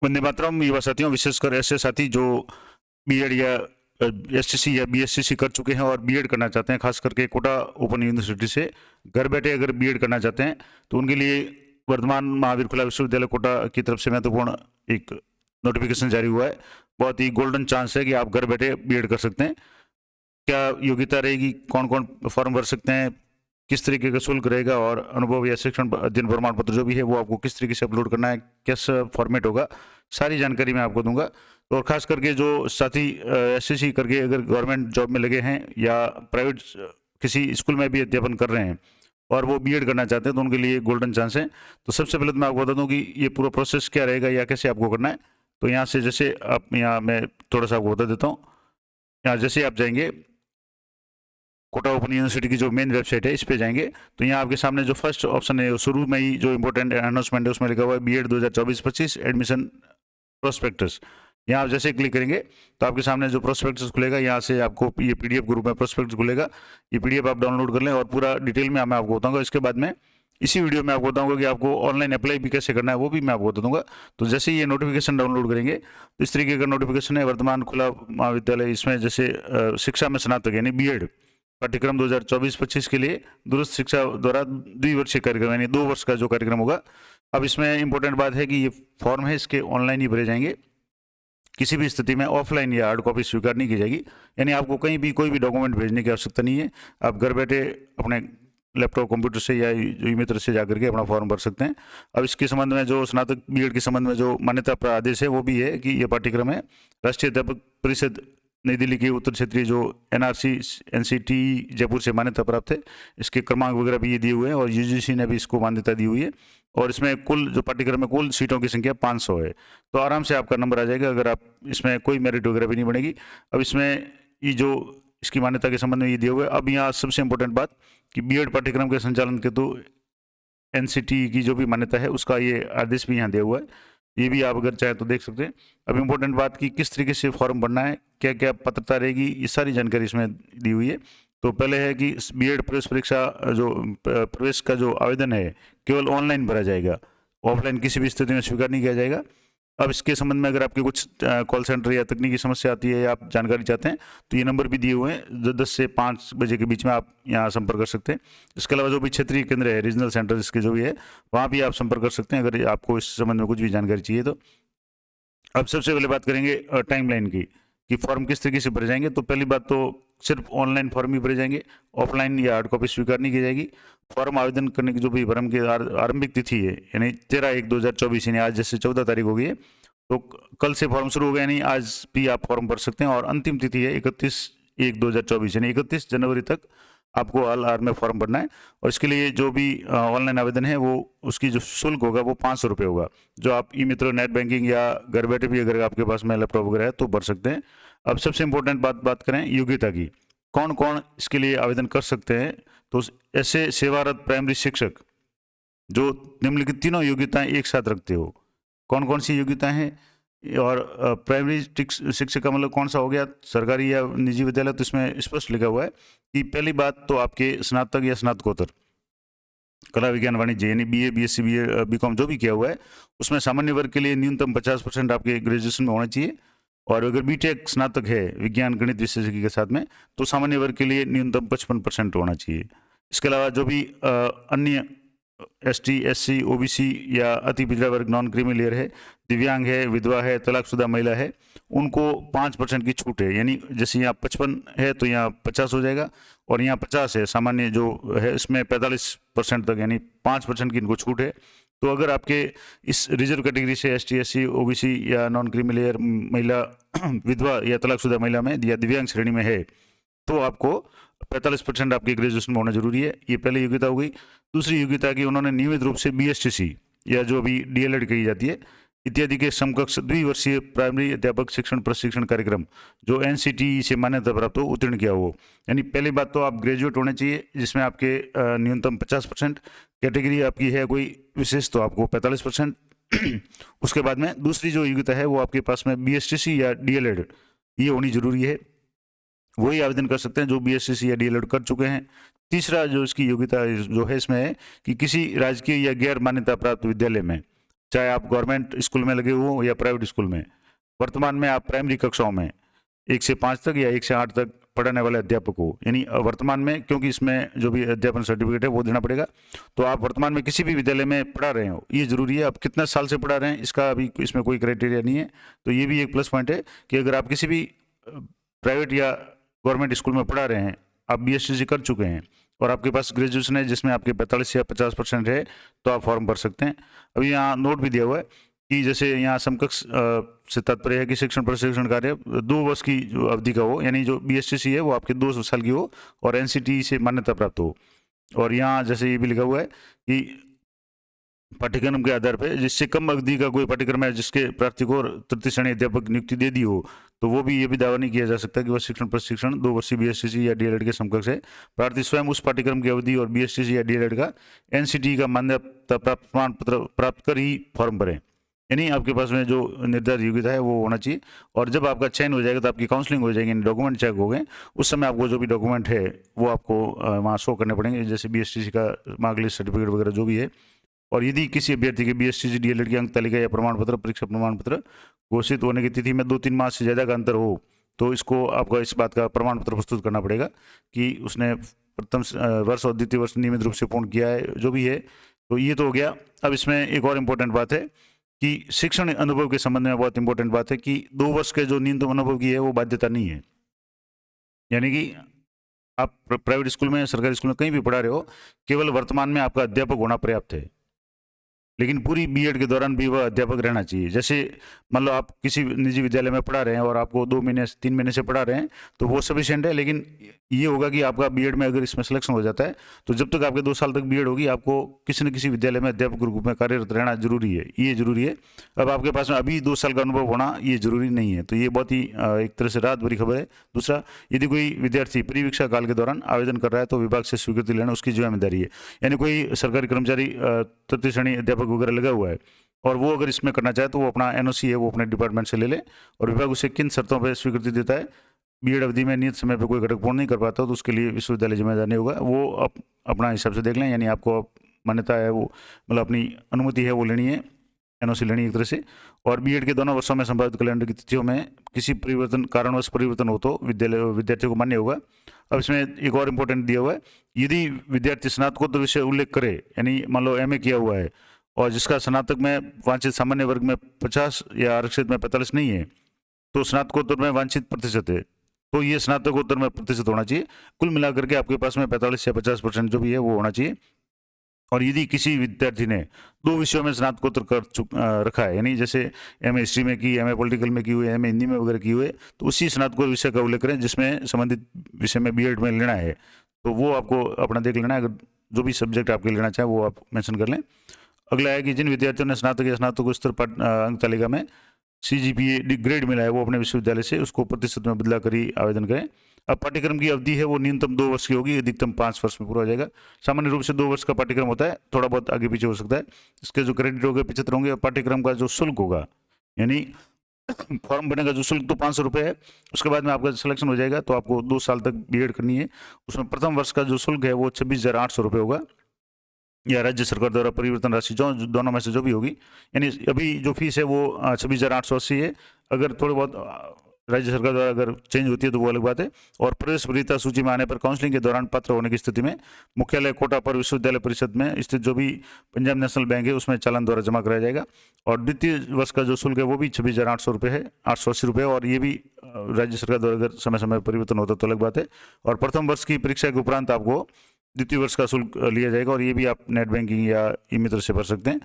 वंदे मातरम युवा साथियों, विशेषकर ऐसे साथी जो बीएड या एसटीसी या बीएससीसी कर चुके हैं और बीएड करना चाहते हैं, खास करके कोटा ओपन यूनिवर्सिटी से घर बैठे अगर बीएड करना चाहते हैं तो उनके लिए वर्धमान महावीर खुला विश्वविद्यालय कोटा की तरफ से महत्वपूर्ण एक नोटिफिकेशन जारी हुआ है। बहुत ही गोल्डन चांस है कि आप घर बैठे बीएड कर सकते हैं। क्या योग्यता रहेगी, कौन कौन फॉर्म भर सकते हैं, किस तरीके का शुल्क रहेगा और अनुभव या शिक्षण अध्ययन प्रमाण पत्र जो भी है वो आपको किस तरीके से अपलोड करना है, कैसा फॉर्मेट होगा, सारी जानकारी मैं आपको दूंगा। तो और खास करके जो साथी एसएससी करके अगर गवर्नमेंट जॉब में लगे हैं या प्राइवेट किसी स्कूल में भी अध्यापन कर रहे हैं और वो बीएड करना चाहते हैं तो उनके लिए गोल्डन चांस है। तो सबसे पहले तो मैं आपको बता दूं कि ये पूरा प्रोसेस क्या रहेगा या कैसे आपको करना है। तो यहाँ से जैसे आप यहाँ मैं थोड़ा सा आपको बता देता हूँ। यहाँ जैसे आप जाएंगे कोटा ओपन यूनिवर्सिटी की जो मेन वेबसाइट है इस पे जाएंगे तो यहाँ आपके सामने जो फर्स्ट ऑप्शन है शुरू में ही जो इंपॉर्टेंट अनाउंसमेंट है उसमें लिखा हुआ है बीएड 2024-25 एडमिशन प्रोस्पेक्टस। यहाँ आप जैसे क्लिक करेंगे तो आपके सामने जो प्रोस्पेक्टस खुलेगा, यहाँ से आपको ये पीडीएफ ग्रुप में प्रोस्पेक्टस खुलेगा। ये पीडीएफ आप डाउनलोड कर लें और पूरा डिटेल में मैं आपको बताऊंगा। इसके बाद में इसी वीडियो में आपको बताऊंगा कि आपको ऑनलाइन अप्लाई भी कैसे करना है, वो भी मैं आपको बता दूंगा। तो जैसे ये नोटिफिकेशन डाउनलोड करेंगे तो इस तरीके का नोटिफिकेशन है, वर्तमान खुला महाविद्यालय। इसमें जैसे शिक्षा में स्नातक यानी बीएड पाठ्यक्रम 2024-25 के लिए दूरस्थ शिक्षा द्वारा द्विवर्षीय कार्यक्रम यानी 2 वर्ष का जो कार्यक्रम होगा। अब इसमें इंपॉर्टेंट बात है कि ये फॉर्म है इसके ऑनलाइन ही भरे जाएंगे, किसी भी स्थिति में ऑफलाइन या हार्ड कॉपी स्वीकार नहीं की जाएगी। यानी आपको कहीं भी कोई भी डॉक्यूमेंट भेजने की आवश्यकता नहीं है। आप घर बैठे अपने लैपटॉप कंप्यूटर से या ई मित्र से जाकर के अपना फॉर्म भर सकते हैं। अब इसके संबंध में जो स्नातक बीएड के संबंध में जो मान्यता प्राप्त आदेश है वो भी है कि ये पाठ्यक्रम है राष्ट्रीय अध्यापक परिषद नई दिल्ली के उत्तर क्षेत्रीय जो एनआरसी एनसीटी जयपुर से मान्यता प्राप्त है। इसके क्रमांक वगैरह भी ये दिए हुए हैं और यूजीसी ने भी इसको मान्यता दी हुई है। और इसमें कुल जो पाठ्यक्रम में कुल सीटों की संख्या 500 है। तो आराम से आपका नंबर आ जाएगा अगर आप इसमें कोई मेरिट वगैरह भी नहीं बनेगी। अब इसमें ये जो इसकी मान्यता के संबंध में ये दिए हुए। अब यहाँ सबसे इंपॉर्टेंट बात कि बीएड पाठ्यक्रम के संचालन के तो एनसीटी की जो भी मान्यता है उसका ये आदेश भी यहाँ दिया हुआ है। ये भी आप अगर चाहे तो देख सकते हैं। अब इम्पोर्टेंट बात की किस तरीके से फॉर्म भरना है, क्या क्या पात्रता रहेगी, ये सारी जानकारी इसमें दी हुई है। तो पहले है कि बीएड प्रवेश परीक्षा जो प्रवेश का जो आवेदन है केवल ऑनलाइन भरा जाएगा, ऑफलाइन किसी भी स्थिति में स्वीकार नहीं किया जाएगा। अब इसके संबंध में अगर आपके कुछ कॉल सेंटर या तकनीकी समस्या आती है या आप जानकारी चाहते हैं तो ये नंबर भी दिए हुए हैं, 10 से 5 बजे के बीच में आप यहाँ संपर्क कर सकते हैं। इसके अलावा जो भी क्षेत्रीय केंद्र है, रीजनल सेंटर इसके जो भी है, वहाँ भी आप संपर्क कर सकते हैं अगर आपको इस संबंध में कुछ भी जानकारी चाहिए तो। अब सबसे पहले बात करेंगे टाइमलाइन की कि फॉर्म किस तरीके से भरे जाएंगे। तो पहली बात तो सिर्फ ऑनलाइन फॉर्म ही भरे जाएंगे, ऑफलाइन या हार्ड कॉपी स्वीकार नहीं की जाएगी। फॉर्म आवेदन करने की जो भी फॉर्म की आरंभिक तिथि है यानी 13/1/2024 यानी आज जैसे 14 तारीख हो गई है तो कल से फॉर्म शुरू हो गया, यानी आज भी आप फॉर्म भर सकते हैं। और अंतिम तिथि है 31/1/2024 यानी 31 जनवरी तक आपको ऑल आर में फॉर्म भरना है। और इसके लिए जो भी ऑनलाइन आवेदन है वो उसकी जो शुल्क होगा वो 500 रुपये होगा, जो आप ई मित्र नेट बैंकिंग या घर बैठे भी अगर आपके पास में लैपटॉप वगैरह है तो भर सकते हैं। अब सबसे इंपॉर्टेंट बात करें योग्यता की, कौन कौन इसके लिए आवेदन कर सकते हैं। तो ऐसे सेवारत प्राइमरी शिक्षक जो निम्नलिखित तीनों योग्यताएं एक साथ रखते हो। कौन कौन सी योग्यताएं हैं और प्राइमरी शिक्षक का मतलब कौन सा हो गया, सरकारी या निजी विद्यालय, तो इसमें स्पष्ट लिखा हुआ है कि पहली बात तो आपके स्नातक या स्नातकोत्तर कला विज्ञान वाणिज्य यानी बीए बीएससी बीकॉम जो भी किया हुआ है उसमें सामान्य वर्ग के लिए न्यूनतम 50% आपके ग्रेजुएशन में होना चाहिए। और अगर बीटेक स्नातक है विज्ञान गणित विशेषज्ञ के साथ में तो सामान्य वर्ग के लिए न्यूनतम 55% होना चाहिए। इसके अलावा जो भी अन्य एसटी एससी ओबीसी या अति पिछड़ा वर्ग नॉन क्रीमी लेयर है, दिव्यांग है, विधवा है, तलाकशुदा महिला है, उनको 5% की छूट है। यानी जैसे यहाँ 55 है तो यहाँ 50 हो जाएगा और यहाँ 50 है सामान्य जो है इसमें 45% तक यानी 5% की इनको छूट है। तो अगर आपके इस रिजर्व कैटेगरी से एसटी एससी ओबीसी या नॉन क्रीमी लेयर महिला विधवा या तलाकशुदा महिला में या दिव्यांग श्रेणी में है तो आपको 45% आपके ग्रेजुएशन में होना जरूरी है। ये पहली योग्यता हो गई। दूसरी योग्यता की उन्होंने नियमित रूप से बीएसटीसी या जो अभी डीएलएड कही जाती है इत्यादि के समकक्ष द्विवर्षीय प्राइमरी अध्यापक शिक्षण प्रशिक्षण कार्यक्रम जो एनसीटी से मान्यता प्राप्त हो उत्तीर्ण किया हो। यानी पहली बात तो आप ग्रेजुएट होने चाहिए जिसमें आपके न्यूनतम 50%, कैटेगरी आपकी है कोई विशेष तो आपको 45%। उसके बाद में दूसरी जो योग्यता है वो आपके पास में बीएसटीसी या डीएलएड ये होनी जरूरी है, वही आवेदन कर सकते हैं जो बीएससी या डीएलएड कर चुके हैं। तीसरा जो इसकी योग्यता जो है इसमें है कि किसी राजकीय या गैर मान्यता प्राप्त विद्यालय में चाहे आप गवर्नमेंट स्कूल में लगे हुए हो या प्राइवेट स्कूल में। वर्तमान में आप प्राइमरी कक्षाओं में 1 से 5 तक या 1 से 8 तक पढ़ाने वाले अध्यापक हो, यानी वर्तमान में, क्योंकि इसमें जो भी अध्यापन सर्टिफिकेट है वो देना पड़ेगा। तो आप वर्तमान में किसी भी विद्यालय में पढ़ा रहे हो, ये जरूरी है। आप कितना साल से पढ़ा रहे हैं इसका अभी इसमें कोई क्राइटेरिया नहीं है। तो ये भी एक प्लस पॉइंट है कि अगर आप किसी भी प्राइवेट या गवर्नमेंट स्कूल में पढ़ा रहे हैं, आप BSc कर चुके हैं और आपके पास ग्रेजुएशन है जिसमें आपके 45 या 50% है, तो आप फॉर्म भर सकते हैं। अभी यहाँ नोट भी दिया हुआ है कि जैसे यहाँ समकक्ष से तात्पर्य है कि शिक्षण प्रशिक्षण कार्य 2 वर्ष की जो अवधि का हो, यानी जो BSc है वो आपके 2 साल की हो और NCT से मान्यता प्राप्त हो। और यहाँ जैसे ये भी लिखा हुआ है कि पाठ्यक्रम के आधार पर जिससे कम अवधि का कोई पाठ्यक्रम है जिसके प्रार्थी को तृतीय श्रेणी अध्यापक नियुक्ति दे दी हो, तो वो भी ये भी दावा नहीं किया जा सकता कि वह शिक्षण प्रशिक्षण 2 वर्षीय BSc या DLED के समकक्ष है। प्रार्थी स्वयं उस पाठ्यक्रम की अवधि और BSc या DLED का NCT का मान्यता प्राप्त प्रमाण पत्र प्राप्त कर ही फॉर्म भरें, यानी आपके पास में जो निर्धारित योग्यता है वो होना चाहिए। और जब आपका चयन हो जाएगा तो आपकी काउंसलिंग हो जाएगी, डॉक्यूमेंट चेक हो गए, उस समय आपको जो भी डॉक्यूमेंट है वो आपको वहाँ शो करने पड़ेंगे, जैसे BSc का मार्कलिस्ट सर्टिफिकेट वगैरह जो भी है। और यदि किसी अभ्यर्थी के BSc DLED की अंक तालिका या प्रमाण पत्र परीक्षा प्रमाण पत्र घोषित होने की तिथि में 2-3 माह से ज़्यादा का अंतर हो, तो इसको आपको इस बात का प्रमाण पत्र प्रस्तुत करना पड़ेगा कि उसने प्रथम वर्ष और द्वितीय वर्ष नियमित रूप से पूर्ण किया है, जो भी है। तो ये तो हो गया। अब इसमें एक और इम्पोर्टेंट बात है कि शिक्षण अनुभव के संबंध में बहुत इंपॉर्टेंट बात है कि 2 वर्ष के जो न्यूनतम अनुभव की है वो बाध्यता नहीं है, यानी कि आप प्राइवेट स्कूल में, सरकारी स्कूल में कहीं भी पढ़ा रहे हो, केवल वर्तमान में आपका अध्यापक होना पर्याप्त है, लेकिन पूरी B.Ed के दौरान भी वह अध्यापक रहना चाहिए। जैसे मान लो आप किसी निजी विद्यालय में पढ़ा रहे हैं और आपको 2 महीने 3 महीने से पढ़ा रहे हैं तो वो सफिशिएंट है, लेकिन ये होगा कि आपका B.Ed में अगर इसमें सिलेक्शन हो जाता है तो जब तक आपके 2 साल तक B.Ed होगी आपको किसी न किसी विद्यालय में अध्यापक के रूप में कार्यरत रहना जरूरी है, ये जरूरी है। अब आपके पास में अभी 2 साल का अनुभव होना ये जरूरी नहीं है, तो ये बहुत ही एक तरह से राहत भरी खबर है। दूसरा, यदि कोई विद्यार्थी परिवीक्षा काल के दौरान आवेदन कर रहा है तो विभाग से स्वीकृति लेना उसकी जिम्मेदारी है, यानी कोई सरकारी कर्मचारी तृतीय श्रेणी अध्यापक वगैरह लगा हुआ है और वो अगर इसमें करना चाहे तो वो अपना NOC है वो अपने डिपार्टमेंट से ले ले और विभाग उसे किन शर्तों पर स्वीकृति देता है। B.Ed अवधि में नियत समय पर कोई घटक पूर्ण नहीं कर पाता तो उसके लिए विश्वविद्यालय जिम्मेदार नहीं होगा, वो अपना हिसाब से देख लें, यानी आपको मान्यता है वो मतलब अपनी अनुमति है वो लेनी है, NOC लेनी एक तरह से। और B.Ed के दोनों वर्षों में संभावित कैलेंडर की तिथियों में किसी परिवर्तन कारणवश परिवर्तन हो तो विद्यार्थी को मान्य होगा। अब इसमें एक और इम्पोर्टेंट दिया हुआ है, यदि विद्यार्थी स्नातकोत्तर विषय उल्लेख करे, यानी मान लो MA किया हुआ है और जिसका स्नातक में वांछित सामान्य वर्ग में 50 या आरक्षित में 45 नहीं है, तो स्नातकोत्तर में वांछित प्रतिशत है, तो ये स्नातकोत्तर में प्रतिशत होना चाहिए। कुल मिलाकर के आपके पास में 45 या 50% जो भी है वो होना चाहिए। और यदि किसी विद्यार्थी ने 2 विषयों में स्नातकोत्तर कर रखा है, यानी जैसे MA हिस्ट्री में की, MA पॉलिटिकल में की हुई, MA हिंदी में वगैरह की हुई है, तो उसी स्नातकोत्तर विषय का उल्लेख करें जिसमें संबंधित विषय में B.Ed में लेना है, तो वो आपको अपना देख लेना है। अगर जो भी सब्जेक्ट आपके लेना चाहे वो आप मेंशन कर लें। अगला है कि जिन विद्यार्थियों ने स्नातक या स्नातकोत्तर अंक तालिका में CGPA ग्रेड मिला है वो अपने विश्वविद्यालय से उसको प्रतिशत में बदला कर ही आवेदन करें। अब पाठ्यक्रम की अवधि है वो न्यूनतम 2 वर्ष की होगी, अधिकतम 5 वर्ष में पूरा हो जाएगा। सामान्य रूप से 2 वर्ष का पाठ्यक्रम होता है, थोड़ा बहुत आगे पीछे हो सकता है। इसके जो क्रेडिट होंगे 75 होंगे। पाठ्यक्रम का जो शुल्क होगा, यानी फॉर्म भरने का जो शुल्क तो 500 रुपये है, उसके बाद में आपका सिलेक्शन हो जाएगा तो आपको 2 साल तक B.Ed करनी है। उसमें प्रथम वर्ष का जो शुल्क है वो 26,800 रुपये होगा, या राज्य सरकार द्वारा परिवर्तन राशि जो दोनों में से जो भी होगी, यानी अभी जो फीस है वो 26,880 है। अगर थोड़ी बहुत राज्य सरकार द्वारा अगर चेंज होती है तो वो अलग बात है। और प्रवेश वरीयता सूची में आने पर काउंसलिंग के दौरान पात्र होने की स्थिति में मुख्यालय कोटा पर विश्वविद्यालय परिषद में स्थित जो भी पंजाब नेशनल बैंक है उसमें चालान द्वारा जमा कराया जाएगा। और द्वितीय वर्ष का जो शुल्क है वो भी 26,800 रुपये है, 880 रुपये, और ये भी राज्य सरकार द्वारा अगर समय समय परिवर्तन होता तो अलग बात है। और प्रथम वर्ष की परीक्षा के उपरांत आपको द्वितीय वर्ष का शुल्क लिया जाएगा और ये भी आप नेट बैंकिंग या ई-मित्र से भर सकते हैं।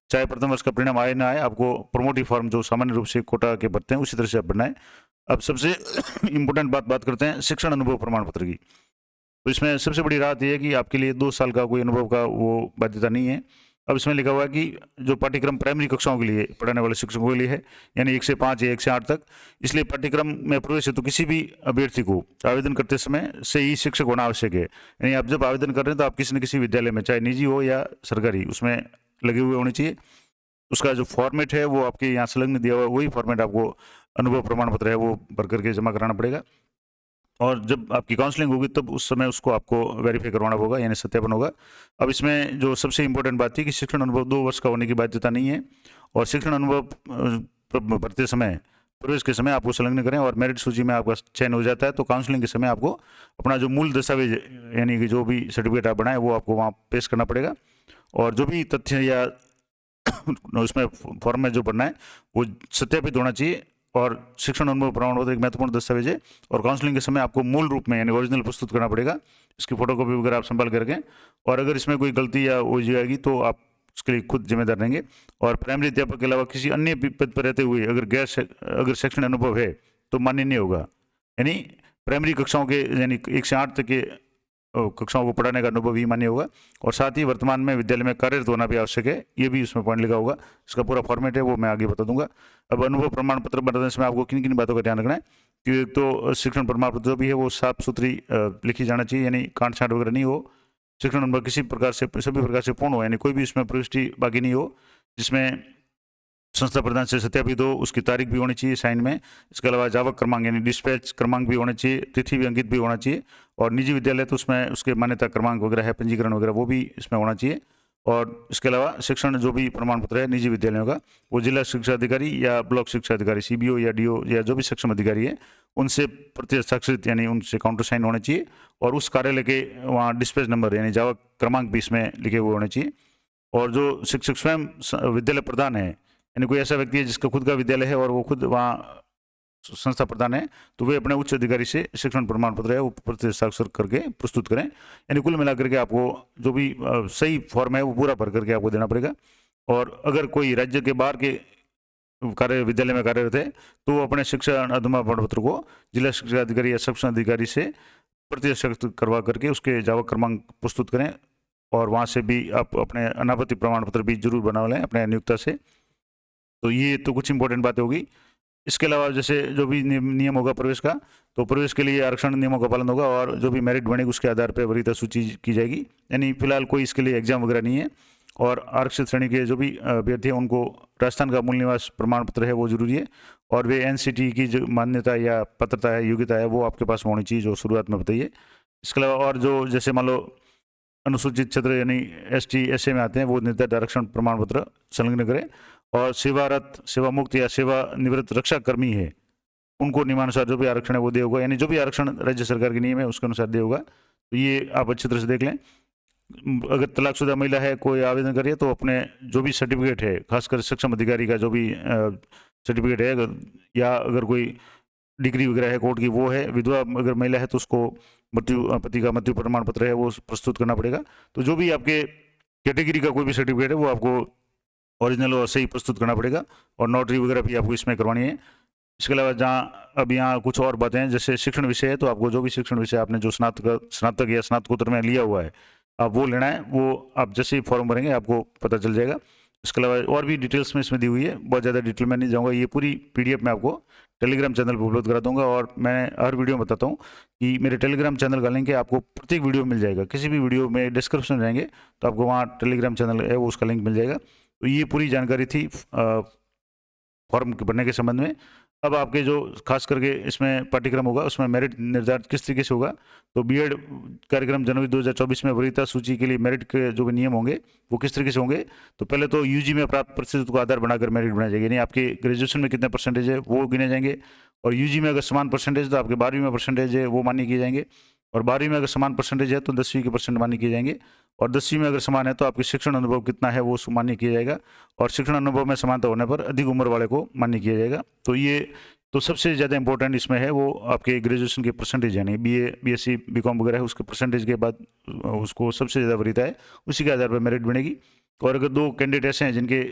चाहे प्रथम वर्ष का परिणाम आए ना आए, आपको प्रोमोटिव फॉर्म जो सामान्य रूप से कोटा के भरते हैं उसी तरह से आप भरना है। अब सबसे इम्पोर्टेंट बात करते हैं शिक्षण अनुभव प्रमाण पत्र की। तो इसमें सबसे बड़ी राहत यह है कि आपके लिए 2 साल का कोई अनुभव का वो बाध्यता नहीं है। अब इसमें लिखा हुआ है कि जो पाठ्यक्रम प्राइमरी कक्षाओं के लिए पढ़ाने वाले शिक्षकों के लिए है, यानी 1 से 5 या 1 से 8 तक, इसलिए पाठ्यक्रम में प्रवेश हेतु किसी भी अभ्यर्थी को आवेदन करते समय से ही शिक्षक होना आवश्यक है। यानी आप जब आवेदन कर रहे हैं तो आप किसी न किसी विद्यालय में, चाहे निजी हो या सरकारी, उसमें लगे हुए होने चाहिए। उसका जो फॉर्मेट है वो आपके यहाँ संलग्न दिया हुआ है, वही फॉर्मेट आपको अनुभव प्रमाण पत्र है वो भर करके जमा कराना पड़ेगा। और जब आपकी काउंसलिंग होगी तब उस समय उसको आपको वेरीफाई करवाना होगा, यानी सत्यापन होगा। अब इसमें जो सबसे इंपॉर्टेंट बात थी कि शिक्षण अनुभव 2 वर्ष का होने की बाध्यता नहीं है। और शिक्षण अनुभव भरते समय प्रवेश के समय आपको संलग्न करें और मेरिट सूची में आपका चयन हो जाता है तो काउंसलिंग के समय आपको अपना जो मूल दस्तावेज यानी कि जो भी सर्टिफिकेट आप बनाए वो आपको वहाँ पेश करना पड़ेगा। और जो भी तथ्य या उसमें फॉर्म में जो भरना है वो सत्यापित होना चाहिए। और शिक्षण अनुभव प्रमाण पत्र एक महत्वपूर्ण दस्तावेज है और काउंसलिंग के समय आपको मूल रूप में यानी ओरिजिनल प्रस्तुत करना पड़ेगा। इसकी फोटोकॉपी वगैरह आप संभाल कर रखें और अगर इसमें कोई गलती या हो जाएगी तो आप उसके लिए खुद जिम्मेदार रहेंगे। और प्राइमरी अध्यापक के अलावा किसी अन्य पद पर रहते हुए अगर शैक्षणिक अनुभव है तो मान्य नहीं होगा। यानी प्राइमरी कक्षाओं के यानी 1 से 8 तक के कक्षाओं को पढ़ाने का अनुभव ही मान्य होगा। और साथ ही वर्तमान में विद्यालय में कार्यरत होना भी आवश्यक है, ये भी उसमें पॉइंट लिखा होगा। इसका पूरा फॉर्मेट है वो मैं आगे बता दूंगा। अब अनुभव प्रमाण पत्र बनाने समय आपको किन किन बातों का ध्यान रखना है कि तो शिक्षण प्रमाण पत्र जो भी है वो साफ सुथरी लिखी जाना चाहिए, यानी कांट छांट वगैरह नहीं हो। शिक्षण अनुभव किसी प्रकार से सभी प्रकार से पूर्ण हो, यानी कोई भी इसमें प्रविष्टि बाकी नहीं हो, जिसमें संस्था प्रदान से सत्यापित हो, उसकी तारीख भी होनी चाहिए साइन में। इसके अलावा जावक क्रमांक यानी डिस्पैच क्रमांक भी होना चाहिए, तिथि भी अंकित भी होना चाहिए। और निजी विद्यालय तो उसमें उसके मान्यता क्रमांक वगैरह है, पंजीकरण वगैरह वो भी इसमें होना चाहिए। और इसके अलावा शिक्षण जो भी प्रमाण पत्र है निजी विद्यालयों का वो जिला शिक्षा अधिकारी या ब्लॉक शिक्षा अधिकारी CBO या DO या जो भी सक्षम अधिकारी है उनसे प्रति हस्ताक्षरित यानी उनसे काउंटर साइन होना चाहिए। और उस कार्यालय के वहाँ डिस्पैच नंबर यानी जावक क्रमांक भी इसमें लिखे हुए होने चाहिए। और जो शिक्षक स्वयं विद्यालय प्रधान है यानी कोई ऐसा व्यक्ति है जिसका खुद का विद्यालय है और वो खुद वहाँ संस्था प्रधान है तो वे अपने उच्च अधिकारी से शिक्षण प्रमाण पत्र है वो प्रति हस्ताक्षर करके प्रस्तुत करें। यानी कुल मिलाकर के आपको जो भी सही फॉर्म है वो पूरा भर करके आपको देना पड़ेगा। और अगर कोई राज्य के बाहर के विद्यालय में कार्यरत है तो वो अपने शिक्षा अनुभव प्रमाण पत्र को जिला शिक्षा अधिकारी या सक्षम अधिकारी से प्रति हस्ताक्षर करवा करके उसके जावक क्रमांक प्रस्तुत करें। और वहाँ से भी आप अपने अनापत्ति प्रमाण पत्र भी जरूर बना लें अपने नियोक्ता से। तो ये तो कुछ इंपॉर्टेंट बातें होगी। इसके अलावा जैसे जो भी नियम होगा प्रवेश का, तो प्रवेश के लिए आरक्षण नियमों का पालन होगा और जो भी मेरिट बनेगी उसके आधार पर वरीयता सूची की जाएगी। यानी फिलहाल कोई इसके लिए एग्जाम वगैरह नहीं है। और आरक्षित श्रेणी के जो भी अभ्यर्थी हैं उनको राजस्थान का मूल निवास प्रमाण पत्र है वो जरूरी है। और वे NCT की जो मान्यता या पात्रता है योग्यता है वो आपके पास होनी चाहिए जो शुरुआत में बताइए। इसके अलावा और जो जैसे मान लो अनुसूचित क्षेत्र यानी ST SA में आते हैं वो निर्धारित आरक्षण प्रमाण पत्र संलग्न करें। और सेवारत सेवा मुक्त या सेवा निवृत्त रक्षा कर्मी है उनको नियमानुसार जो भी आरक्षण है वो दे होगा, यानी जो भी आरक्षण राज्य सरकार के नियम है उसके अनुसार दे होगा। तो ये आप अच्छी तरह से देख लें। अगर तलाकशुदा महिला है कोई आवेदन करिए तो अपने जो भी सर्टिफिकेट है खासकर सक्षम अधिकारी का जो भी सर्टिफिकेट है या अगर कोई डिग्री वगैरह है कोर्ट की वो है, विधवा अगर महिला है तो उसको पति का मृत्यु प्रमाण पत्र है वो प्रस्तुत करना पड़ेगा। तो जो भी आपके कैटेगरी का कोई भी सर्टिफिकेट है वो आपको ओरिजिनल और सही प्रस्तुत करना पड़ेगा। और नोटरी वगैरह भी आपको इसमें करवानी है। इसके अलावा जहाँ अब यहाँ कुछ और बातें हैं जैसे शिक्षण विषय है तो आपको जो भी शिक्षण विषय आपने जो स्नातक या स्नातकोत्तर में लिया हुआ है आप वो लेना है, वो आप जैसे ही फॉर्म भरेंगे आपको पता चल जाएगा। इसके अलावा और भी डिटेल्स में इसमें दी हुई है, बहुत ज़्यादा डिटेल में नहीं जाऊँगा। ये पूरी PDF मैं आपको टेलीग्राम चैनल पर उपलब्ध करा दूंगा। और मैं हर वीडियो में बताता हूँ कि मेरे टेलीग्राम चैनल का लिंक है आपको प्रत्येक वीडियो मिल जाएगा। किसी भी वीडियो में डिस्क्रिप्शन में जाएंगे तो आपको वहाँ टेलीग्राम चैनल है वो उसका लिंक मिल जाएगा। तो ये पूरी जानकारी थी फॉर्म भरने के संबंध में। अब आपके जो खास करके इसमें पाठ्यक्रम होगा उसमें मेरिट निर्धारित किस तरीके से होगा, तो B.Ed कार्यक्रम जनवरी 2024 में वरीयता सूची के लिए मेरिट के जो भी नियम होंगे वो किस तरीके से होंगे। तो पहले तो UG में प्राप्त प्रतिशत को आधार बनाकर मेरिट बनाया जाएगा, यानी आपके ग्रेजुएशन में कितने परसेंटेज है वो गिने जाएंगे। और UG में अगर समान परसेंटेज तो आपके 12वीं में परसेंटेज है वो मान्य किए जाएंगे। और 12वीं में अगर समान परसेंटेज है तो 10वीं के परसेंट मान्य किए जाएंगे। और 10वीं में अगर समान है तो आपके शिक्षण अनुभव कितना है वो मान्य किया जाएगा। और शिक्षण अनुभव में समानता होने पर अधिक उम्र वाले को मान्य किया जाएगा। तो ये तो सबसे ज़्यादा इंपॉर्टेंट इसमें है वो आपके ग्रेजुएशन के परसेंटेज, यानी BA BSc BCom वगैरह है उसके परसेंटेज के बाद उसको सबसे ज़्यादा वरीयता है उसी के आधार पर मेरिट बनेगी। और अगर 2 कैंडिडेट ऐसे हैं जिनके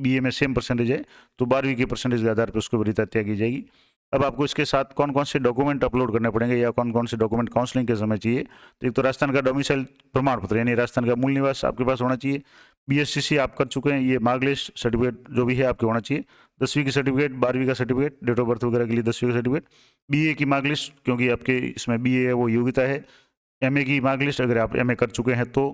BA में सेम परसेंटेज है तो 12वीं के परसेंटेज के आधार पर उसको वरीयता तय की जाएगी। अब आपको इसके साथ कौन कौन से डॉक्यूमेंट अपलोड करने पड़ेंगे या कौन कौन से डॉक्यूमेंट काउंसलिंग के समय चाहिए, तो एक तो राजस्थान का डोमिसाइल प्रमाण पत्र यानी राजस्थान का मूल निवास आपके पास होना चाहिए। BSCC आप कर चुके हैं, ये मार्कलिस्ट सर्टिफिकेट जो भी है आपके होना चाहिए। 10वीं की सर्टिफिकेट, 12वीं का सर्टिफिकेट, डेट ऑफ बर्थ वगैरह के लिए 10वीं का सर्टिफिकेट, BA की मार्कलिस्ट क्योंकि आपके इसमें BA है वो योग्यता है, MA की मार्कलिस्ट अगर आप MA कर चुके हैं तो,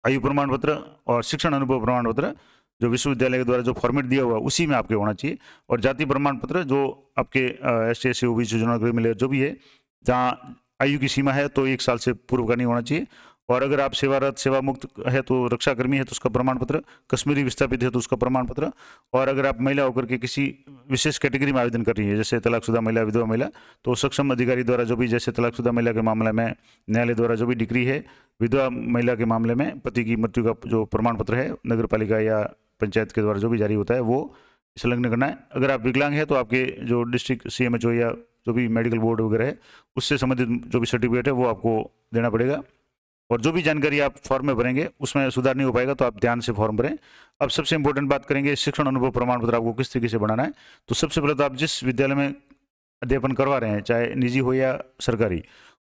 आयु प्रमाण पत्र और शिक्षण अनुभव प्रमाण पत्र जो विश्वविद्यालय के द्वारा जो फॉर्मेट दिया हुआ उसी में आपके होना चाहिए। और जाति प्रमाण पत्र जो आपके SC SC OBC general criminal जो भी है जहाँ आयु की सीमा है तो 1 साल से पूर्व का नहीं होना चाहिए। और अगर आप सेवारत सेवा मुक्त है तो रक्षाकर्मी है तो उसका प्रमाण पत्र, कश्मीरी विस्थापित है तो उसका प्रमाण पत्र, और अगर आप महिला होकर के किसी विशेष कैटेगरी में आवेदन कर रही है जैसे तलाकशुदा महिला, विधवा महिला, तो सक्षम अधिकारी द्वारा जो भी, जैसे तलाकशुदा महिला के मामले में न्यायालय द्वारा जो भी डिक्री है, विधवा महिला के मामले में पति की मृत्यु का जो प्रमाण पत्र है नगर पालिका या पंचायत के द्वारा जो भी जारी होता है वो संलग्न करना है। अगर आप विकलांग हैं तो आपके जो डिस्ट्रिक्ट CMHO या जो भी मेडिकल बोर्ड वगैरह है उससे संबंधित जो भी सर्टिफिकेट है वो आपको देना पड़ेगा। और जो भी जानकारी आप फॉर्म में भरेंगे उसमें सुधार नहीं हो पाएगा तो आप ध्यान से फॉर्म भरें। अब सबसे इंपॉर्टेंट बात करेंगे, शिक्षण अनुभव प्रमाण पत्र आपको किस तरीके से बनाना है। तो सबसे पहले तो आप जिस विद्यालय में अध्यापन करवा रहे हैं, चाहे निजी हो या सरकारी,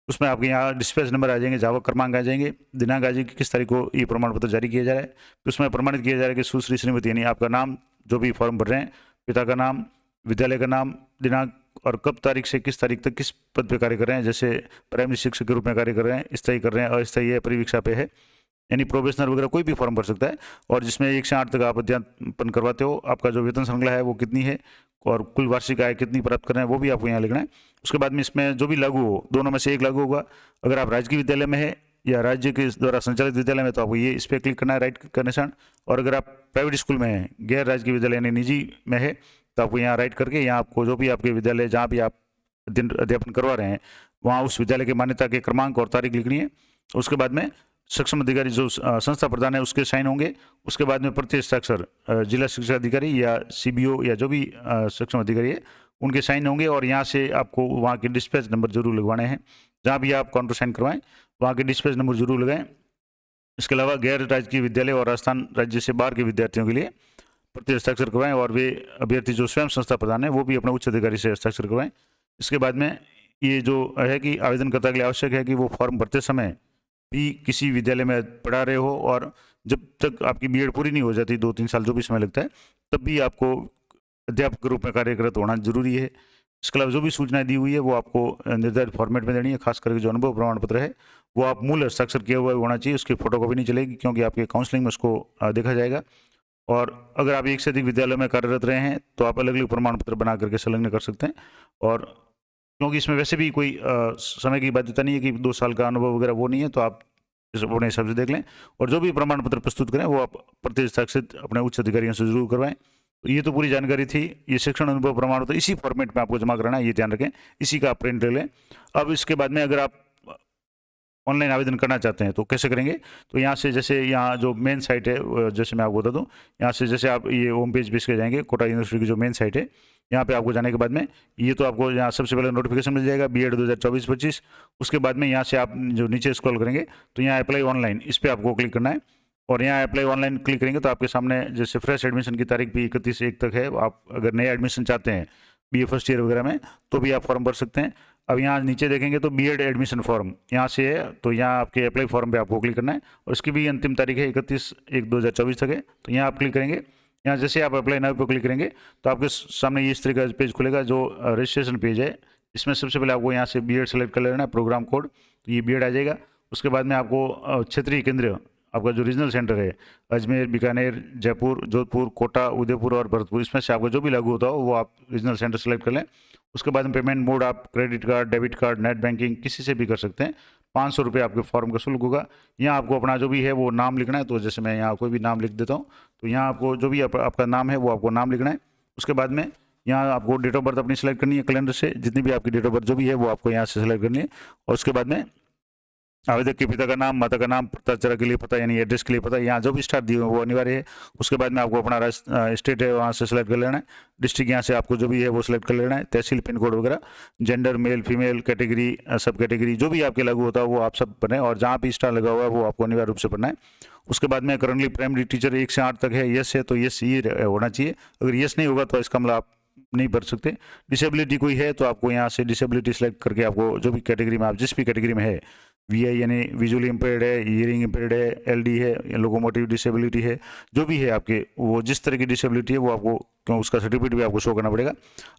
उसमें आपके यहाँ डिस्पैच नंबर आ जाएंगे, जावक क्रमांक आ जाएंगे, दिनांक आ जाएगी किस तारीख को ये प्रमाण पत्र जारी किया जा रहा है। तो उसमें प्रमाणित किया जा रहा है कि सुश्री श्रीमती, यानी आपका नाम, जो भी फॉर्म भर रहे हैं, पिता का नाम, विद्यालय का नाम, दिनांक और कब तारीख से किस तारीख तक किस पद पे कार्य कर रहे हैं, जैसे प्राइमरी शिक्षक के रूप में कार्य कर रहे हैं, स्थायी कर रहे हैं, अस्थायी है, परिवीक्षा पे है, यानी प्रोबेशनर वगैरह कोई भी फॉर्म भर सकता है। और जिसमें 1 से 8 तक आप अध्यापन करवाते हो, आपका जो वेतन श्रृंखला है वो कितनी है और कुल वार्षिक आय कितनी प्राप्त कर रहे हैं वो भी आपको यहाँ लिखना है। उसके बाद में इसमें जो भी लागू हो, दोनों में से एक लागू होगा। अगर आप राजकीय विद्यालय में है या राज्य के द्वारा संचालित विद्यालय में तो आपको ये इस पर क्लिक करना है, राइट का निशान। और अगर आप प्राइवेट स्कूल में हैं, गैर राजकीय विद्यालय यानी निजी में है, तो आपको यहाँ राइट करके यहाँ आपको जो भी आपके विद्यालय जहाँ भी आप अध्यापन करवा रहे हैं वहाँ उस विद्यालय की मान्यता के क्रमांक और तारीख लिखनी है। उसके बाद में सक्षम अधिकारी जो संस्था प्रधान है उसके साइन होंगे। उसके बाद में प्रत्यक्ष हस्ताक्षर जिला शिक्षा अधिकारी या CBO या जो भी सक्षम अधिकारी है उनके साइन होंगे। और यहाँ से आपको वहाँ के डिस्पैच नंबर जरूर लगवाने हैं, जहाँ भी आप काउंटर साइन करवाएं वहाँ के डिस्पैच नंबर जरूर लगाएं। इसके अलावा गैर राजकीय विद्यालय और राजस्थान राज्य से बाहर के विद्यार्थियों के लिए प्रत्यक्ष हस्ताक्षर करवाएं, और वे अभ्यर्थी जो स्वयं संस्था प्रधान है वो भी अपने उच्च अधिकारी से हस्ताक्षर करवाएं। इसके बाद में ये जो है कि आवेदनकर्ता के लिए आवश्यक है कि वो फॉर्म भरते समय भी किसी विद्यालय में पढ़ा रहे हो, और जब तक आपकी B.Ed पूरी नहीं हो जाती, 2-3 साल जो भी समय लगता है, तब भी आपको अध्यापक के रूप में कार्यरत होना जरूरी है। इसके अलावा जो भी सूचनाएं दी हुई है वो आपको निर्धारित फॉर्मेट में देनी है। खास करके जो अनुभव प्रमाण पत्र है वो आप मूल हस्ताक्षर किया हुआ होना चाहिए, उसकी फोटोकॉपी नहीं चलेगी क्योंकि आपके काउंसलिंग में उसको देखा जाएगा। और अगर आप एक से अधिक विद्यालय में कार्यरत रहे हैं तो आप अलग अलग प्रमाण पत्र बना करके संलग्न कर सकते हैं। और क्योंकि इसमें वैसे भी कोई समय की बाध्यता नहीं है कि 2 साल का अनुभव वगैरह वो नहीं है, तो आप अपने हिसाब से देख लें। और जो भी प्रमाण पत्र प्रस्तुत करें वो आप प्रत्यक्ष हस्ताक्षरित अपने उच्च अधिकारियों से जरूर करवाएं। तो ये तो पूरी जानकारी थी। ये शिक्षण अनुभव प्रमाण पत्र इसी फॉर्मेट में आपको जमा कराना है, ये ध्यान रखें, इसी का आप प्रिंट ले लें। अब इसके बाद में अगर आप ऑनलाइन आवेदन करना चाहते हैं तो कैसे करेंगे। तो यहाँ से, जैसे यहाँ जो मेन साइट है, जैसे मैं आपको बता दूँ, यहाँ से जैसे आप ये होम पेज पे इसके जाएंगे, कोटा यूनिवर्सिटी की जो मेन साइट है, यहाँ पे आपको जाने के बाद में ये तो आपको यहाँ सबसे पहले नोटिफिकेशन मिल जाएगा B.Ed 2024-25। उसके बाद में यहाँ से आप जो नीचे स्क्रॉल करेंगे तो यहाँ अप्लाई ऑनलाइन, इस पर आपको क्लिक करना है। और यहाँ अप्लाई ऑनलाइन क्लिक करेंगे तो आपके सामने जैसे फ्रेश एडमिशन की तारीख भी 31/1 तक है। आप अगर नया एडमिशन चाहते हैं BA फर्स्ट ईयर वगैरह में तो भी आप फॉर्म भर सकते हैं। अब यहाँ नीचे देखेंगे तो B.Ed एडमिशन फॉर्म यहाँ से है, तो यहाँ आपके अप्लाई फॉर्म पे आपको क्लिक करना है और उसकी भी अंतिम तारीख है 31/1/2024 तक है। तो यहाँ आप क्लिक करेंगे। यहाँ जैसे आप अप्लाई नाउ पे क्लिक करेंगे तो आपके सामने ये इस तरह का पेज खुलेगा जो रजिस्ट्रेशन पेज है। इसमें सबसे पहले आपको यहाँ से B.Ed सेलेक्ट कर लेना है, प्रोग्राम कोड, तो ये B.Ed आ जाएगा। उसके बाद में आपको क्षेत्रीय केंद्र, आपका जो रीजनल सेंटर है, अजमेर, बीकानेर, जयपुर, जोधपुर, कोटा, उदयपुर और भरतपुर, इसमें से आपको जो भी लागू होता हो वो आप रीजनल सेंटर सेलेक्ट कर लें। उसके बाद में पेमेंट मोड आप credit card, debit card, net banking किसी से भी कर सकते हैं। 500 रुपये आपके फॉर्म का शुल्क होगा। यहाँ आपको अपना जो भी है वो नाम लिखना है। तो जैसे मैं यहाँ कोई भी नाम लिख देता हूँ, तो यहाँ आपको जो भी आपका नाम है वो आपको नाम लिखना है। उसके बाद में यहाँ आपको डेट ऑफ बर्थ अपनी सेलेक्ट करनी है, कैलेंडर से जितनी भी आपकी डेट ऑफ बर्थ जो भी है वो आपको यहाँ से सेलेक्ट करनी है। और उसके बाद में आवेदक के पिता का नाम, माता का नाम, पता के लिए पता यानी एड्रेस के लिए पता, यहाँ जो भी स्टार दिए वो अनिवार्य है। उसके बाद में आपको अपना स्टेट है वहाँ से सेलेक्ट कर लेना है। डिस्ट्रिक्ट यहाँ से आपको जो भी है वो सिलेक्ट कर लेना है। तहसील, पिन कोड वगैरह, जेंडर, मेल, फीमेल, कैटेगरी, सब कैटेगरी जो भी आपके लागू होता है वो आप सब भरें, और जहाँ भी स्टार लगा हुआ है वो आपको अनिवार्य रूप से भरना है। उसके बाद में करंटली प्राइमरी टीचर 1 से 8 तक है, यस है तो यस ये होना चाहिए। अगर यस नहीं होगा तो इसका मतलब आप नहीं भर सकते। डिसेबिलिटी कोई है तो आपको यहाँ से डिसेबिलिटी सेलेक्ट करके आपको जो भी कैटेगरी में, आप जिस भी कैटेगरी में है, VI यानी विजुअली इम्पेयर्ड है, हियरिंग इम्पेयर्ड है, LD है, लोकोमोटिव डिसेबिलिटी है, जो भी है आपके, वो जिस तरह की डिसेबिलिटी है वो आपको, क्यों उसका सर्टिफिकेट भी आपको शो करना पड़ेगा।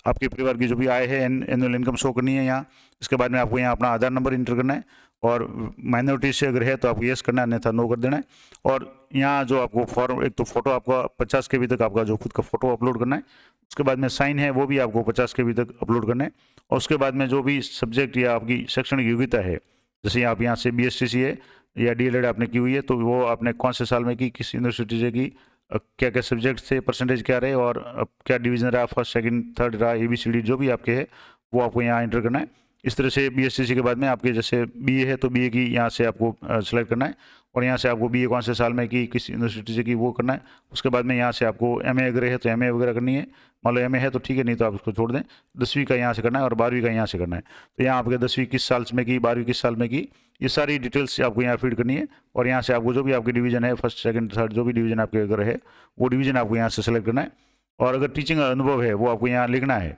आपके परिवार की जो भी आय है, एनुअल इनकम शो करनी है यहाँ। इसके बाद में आपको यहाँ अपना आधार नंबर इंटर करना है, और माइनॉरिटी से अगर है तो आपको यस करना है, अन्यथा नो कर देना है। और यहाँ जो आपको फॉर्म, एक तो फोटो आपका 50 KB तक आपका जो खुद का फोटो अपलोड करना है। उसके बाद में साइन है वो भी आपको 50 KB तक अपलोड करना है। और उसके बाद में जो भी सब्जेक्ट या आपकी शैक्षणिक योग्यता है, जैसे आप यहाँ से BSTC है, या डीएलएड आपने की हुई है तो वो आपने कौन से साल में की, किस यूनिवर्सिटी से की, क्या क्या सब्जेक्ट थे, परसेंटेज क्या रहे और क्या डिवीज़न रहा, फर्स्ट सेकंड थर्ड रहा, ABCD जो भी आपके है वो आपको यहाँ एंटर करना है। इस तरह से BSCC के बाद में आपके जैसे BA है तो BA की यहाँ से आपको सेलेक्ट करना है और यहाँ से आपको BA कौन से साल में की, किस यूनिवर्सिटी से की वो करना है। उसके बाद में यहाँ से आपको MA अगर है तो MA वगैरह करनी है, मान लो MA है तो ठीक है, नहीं तो आप उसको छोड़ दें। 10वीं का यहाँ से करना है और 12वीं का यहाँ से करना है। तो यहाँ आपके 10वीं किस साल में की, 12वीं किस साल में की, ये सारी डिटेल्स आपको यहाँ फीड करनी है और यहाँ से आपको जो भी आपकी डिवीजन है, फर्स्ट सेकंड थर्ड जो भी डिवीजन आपके अगर है वो डिवीजन आपको यहाँ से सेलेक्ट करना है। और अगर टीचिंग अनुभव है वो आपको यहाँ लिखना है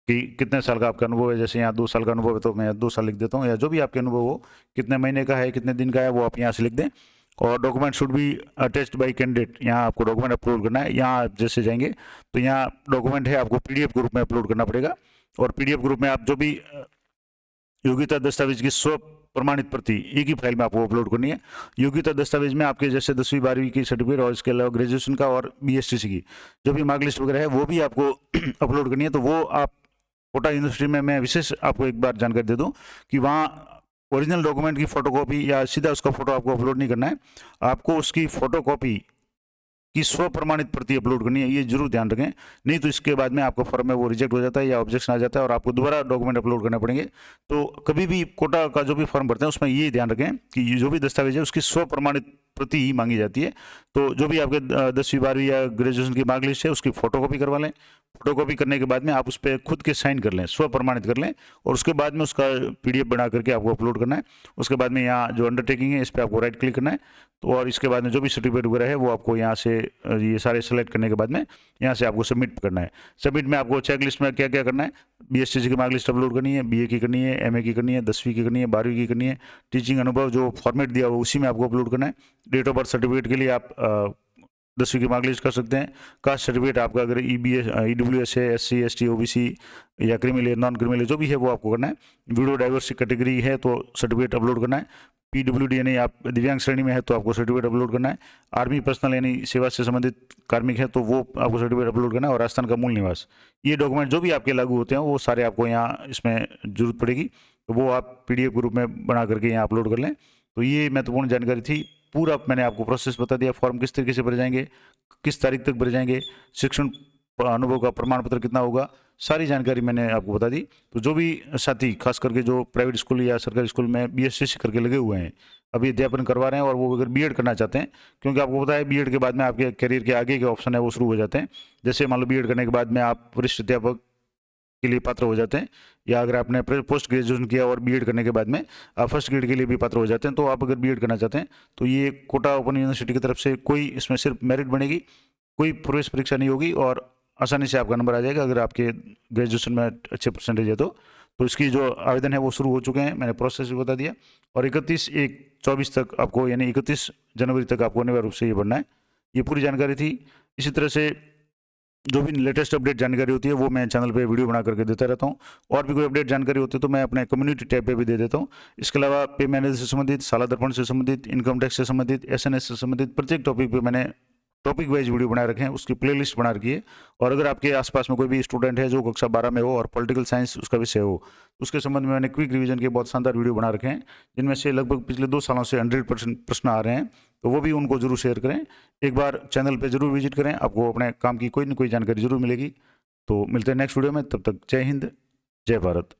कि कितने साल का आपका अनुभव है। जैसे यहाँ 2 साल का अनुभव है तो मैं 2 साल लिख देता हूँ, या जो भी आपके अनुभव हो, कितने महीने का है, कितने दिन का है, वो आप यहाँ से लिख दें। और document should be attached bye candidate, यहाँ आपको डॉक्यूमेंट अपलोड करना है। यहाँ आप जैसे जाएंगे तो यहाँ डॉक्यूमेंट है आपको PDF ग्रुप में अपलोड करना पड़ेगा और PDF ग्रुप में आप जो भी योग्यता दस्तावेज की स्व प्रमाणित प्रति एक ही फाइल में आपको अपलोड करनी है। योग्यता दस्तावेज में आपके जैसे 10वीं 12वीं की सर्टिफिकेट और इसके अलावा ग्रेजुएशन का और BSTC की जो भी मार्कलिस्ट वगैरह है वो भी आपको अपलोड करनी है। तो वो आप कोटा यूनिवर्सिटी में, मैं विशेष आपको एक बार जानकारी दे दूं कि वहाँ ओरिजिनल डॉक्यूमेंट की फोटोकॉपी या सीधा उसका फोटो आपको अपलोड नहीं करना है, आपको उसकी फोटोकॉपी की स्व प्रमाणित प्रति अपलोड करनी है, ये जरूर ध्यान रखें। नहीं तो इसके बाद में आपका फॉर्म है वो रिजेक्ट हो जाता है या ऑब्जेक्शन आ जाता है और आपको दोबारा डॉक्यूमेंट अपलोड करने पड़ेंगे। तो कभी भी कोटा का जो भी फॉर्म भरते हैं उसमें ये ध्यान रखें कि ये जो भी दस्तावेज है उसकी स्व प्रमाणित प्रति ही मांगी जाती है। तो जो भी आपके 10वीं 12वीं या ग्रेजुएशन की मार्कलिस्ट है उसकी फोटोकॉपी करवा लें। फोटोकॉपी करने के बाद में आप उस पर खुद के साइन कर लें, स्व प्रमाणित कर लें और उसके बाद में उसका PDF बना करके आपको अपलोड करना है। उसके बाद में यहाँ जो अंडरटेकिंग है इस पर आपको राइट क्लिक करना है। तो और इसके बाद में जो भी सर्टिफिकेट वगैरह है वो आपको यहाँ से ये सारे सेलेक्ट करने के बाद में यहाँ से आपको सबमिट करना है। सबमिट में आपको चेक लिस्ट में क्या क्या करना है, BSTC की मार्कलिस्ट अपलोड करनी है, BA की करनी है, MA की करनी है, 10वीं की करनी है, 12वीं की करनी है। टीचिंग अनुभव जो फॉर्मेट दिया हुआ उसी में आपको अपलोड करना है। डेट ऑफ बर्थ सर्टिफिकेट के लिए आप 10वीं की मार्कलिस्ट कर सकते हैं। कास्ट सर्टिफिकेट आपका अगर EWS है, SC ST OBC या क्रिमिनल है, नॉन क्रिमिनल जो भी है वो आपको करना है। वीडियो डाइवर्सिटी कैटेगरी है तो सर्टिफिकेट अपलोड करना है। PWD यानी आप दिव्यांग श्रेणी में है तो आपको सर्टिफिकेट अपलोड करना है। आर्मी पर्सनल यानी सेवा से संबंधित कार्मिक है तो वो आपको सर्टिफिकेट अपलोड करना है। और राजस्थान का मूल निवास, ये डॉक्यूमेंट जो भी आपके लागू होते हैं वो सारे आपको यहाँ इसमें जरूरत पड़ेगी, तो वो आप PDF ग्रुप में बना करके यहाँ अपलोड कर लें। तो ये महत्वपूर्ण जानकारी थी। पूरा मैंने आपको प्रोसेस बता दिया, फॉर्म किस तरीके से भरे जाएंगे, किस तारीख तक भरे जाएंगे, शिक्षण अनुभव का प्रमाण पत्र कितना होगा, सारी जानकारी मैंने आपको बता दी। तो जो भी साथी खास करके जो प्राइवेट स्कूल या सरकारी स्कूल में BSCC करके लगे हुए हैं, अभी अध्यापन करवा रहे हैं और वो अगर B.Ed करना चाहते हैं, क्योंकि आपको पता है B.Ed के बाद में आपके करियर के आगे के ऑप्शन है वो शुरू हो जाते हैं। जैसे मान लो B.Ed करने के बाद में आप वरिष्ठ अध्यापक के लिए पात्र हो जाते हैं, या अगर आपने पोस्ट ग्रेजुएशन किया और B.Ed करने के बाद में आप फर्स्ट ग्रेड के लिए भी पात्र हो जाते हैं। तो आप अगर B.Ed करना चाहते हैं तो ये कोटा ओपन यूनिवर्सिटी की तरफ से कोई इसमें सिर्फ मेरिट बनेगी, कोई प्रवेश परीक्षा नहीं होगी और आसानी से आपका नंबर आ जाएगा अगर आपके ग्रेजुएशन में अच्छे परसेंटेज है तो इसकी जो आवेदन है वो शुरू हो चुके हैं, मैंने प्रोसेस भी बता दिया। और 31/1/24 तक आपको, यानी 31 जनवरी तक आपको अनिवार्य रूप से ये भरना है। ये पूरी जानकारी थी। इसी तरह से जो भी लेटेस्ट अपडेट जानकारी होती है वो मैं चैनल पे वीडियो बना करके देता रहता हूँ। और भी कोई अपडेट जानकारी होती है तो मैं अपने कम्युनिटी टैब पे भी दे देता हूँ। इसके अलावा पे मैनेज से संबंधित, साला दर्पण से संबंधित, इनकम टैक्स से संबंधित, SNS से संबंधित प्रत्येक टॉपिक पे मैंने टॉपिक वाइज वीडियो बना रखे हैं, उसकी प्लेलिस्ट बना रखी है। और अगर आपके आसपास में कोई भी स्टूडेंट है जो कक्षा 12 में हो और पॉलिटिकल साइंस उसका विषय हो, उसके संबंध में मैंने क्विक रिवीजन के बहुत शानदार वीडियो बना रखे हैं, जिनमें से लगभग पिछले 2 सालों से 100% प्रश्न आ रहे हैं। तो वो भी उनको जरूर शेयर करें। एक बार चैनल पे जरूर विजिट करें, आपको अपने काम की कोई ना कोई जानकारी जरूर मिलेगी। तो मिलते हैं नेक्स्ट वीडियो में, तब तक जय हिंद, जय भारत।